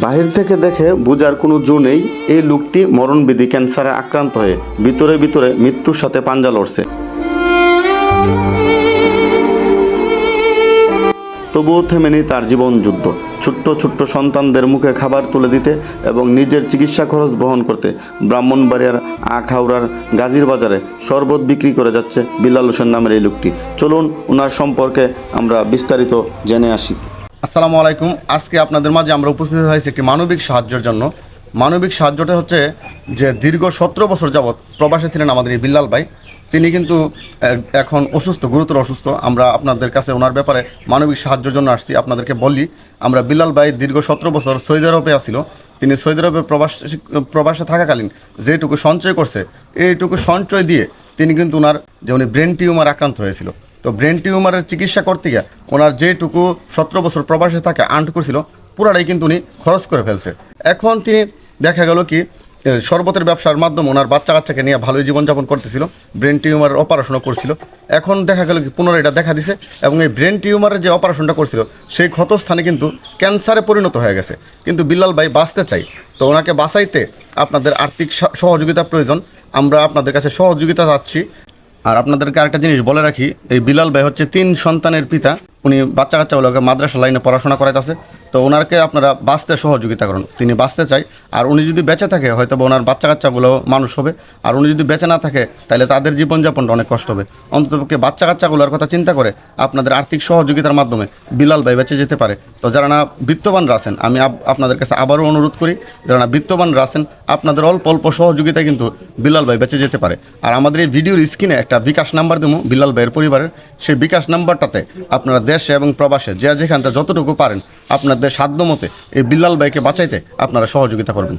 বাহির থেকে দেখে বোঝার কোনো জো নেই, এই লোকটি মরণবেদী ক্যান্সারে আক্রান্ত হয়ে ভিতরে ভিতরে মৃত্যুর সাথে পাঞ্জা লড়ছে। তবুও থেমেনি তার জীবন যুদ্ধ। ছোট্ট ছোট্ট সন্তানদের মুখে খাবার তুলে দিতে এবং নিজের চিকিৎসা খরচ বহন করতে ব্রাহ্মণবাড়িয়ার আখাউড়ার গাজীর বাজারে শরবত বিক্রি করে যাচ্ছে বিলাল হোসেন নামের এই লোকটি। চলুন ওনার সম্পর্কে আমরা বিস্তারিত জেনে আসি। আসসালামু আলাইকুম। আজকে আপনাদের মাঝে আমরা উপস্থিত হয়েছি একটি মানবিক সাহায্যের জন্য। মানবিক সাহায্যটা হচ্ছে যে দীর্ঘ 17 বছর যাবৎ প্রবাসে ছিলেন আমাদের এই বিল্লাল ভাই। তিনি কিন্তু এখন অসুস্থ, গুরুতর অসুস্থ। আমরা আপনাদের কাছে ওনার ব্যাপারে মানবিক সাহায্যের জন্য আসছি। আপনাদেরকে বলি, আমরা বিল্লাল ভাই দীর্ঘ 17 বছর সৌদি আরবে আসছিল। তিনি সৌদি আরবে প্রবাসে থাকাকালীন যেটুকু সঞ্চয় করছে, এইটুকু সঞ্চয় দিয়ে তিনি কিন্তু ওনার যে উনি ব্রেন টিউমার আক্রান্ত হয়েছিল, তো ব্রেন টিউমারের চিকিৎসা করতে গিয়ে ওনার যেটুকু 17 বছর প্রবাসে থাকে আর্ন করছিল পুরাটাই কিন্তু উনি খরচ করে ফেলছে। এখন তিনি দেখা গেল কি শরবতের ব্যবসার মাধ্যমে ওনার বাচ্চা কাচ্চাকে নিয়ে ভালোই জীবনযাপন করতেছিল, ব্রেন টিউমারের অপারেশনও করছিল। এখন দেখা গেল কি পুনরায় এটা দেখা দিছে এবং এই ব্রেন টিউমারের যে অপারেশনটা করছিল সেই ক্ষতস্থানে কিন্তু ক্যান্সারে পরিণত হয়ে গেছে। কিন্তু বিল্লাল ভাই বাঁচতে চাই, তো ওনাকে বাঁচাইতে আপনাদের আর্থিক সহযোগিতা প্রয়োজন। আমরা আপনাদের কাছে সহযোগিতা চাচ্ছি। আর আপনাদেরকে আরেকটা জিনিস বলে রাখি, এই বিলাল ভাই হচ্ছে 3 সন্তানের পিতা। উনি বাচ্চা কাচ্চাগুলোকে মাদ্রাসা লাইনে পড়াশোনা করাইতেছে। তো ওনারকে আপনারা বাঁচতে সহযোগিতা করুন। তিনি বাঁচতে চাই, আর উনি যদি বেঁচে থাকে হয়তো ওনার বাচ্চা কাচ্চাগুলো মানুষ হবে, আর উনি যদি বেঁচে না থাকে তাহলে তাদের জীবনযাপনটা অনেক কষ্ট হবে। অন্ততপক্ষে বাচ্চা কাচ্চাগুলোর কথা চিন্তা করে আপনাদের আর্থিক সহযোগিতার মাধ্যমে বিলাল ভাই বেঁচে যেতে পারে। তো যারা না বিত্তবানরা আছেন, আমি আপনাদের কাছে আবারও অনুরোধ করি, যারা না বিত্তবানরা আছেন আপনাদের অল্প অল্প সহযোগিতায় কিন্তু বিলাল ভাই বেঁচে যেতে পারে। আর আমাদের এই ভিডিওর স্ক্রিনে একটা বিকাশ নাম্বার দেবো বিলাল ভাইয়ের পরিবারের, সেই বিকাশ নাম্বারটাতে আপনারা দেশে এবং প্রবাসে যে যেখানটা যতটুকু পারেন আপনাদের সাধ্যমতে এই বিল্লাল ভাইকে বাঁচাইতে আপনারা সহযোগিতা করবেন।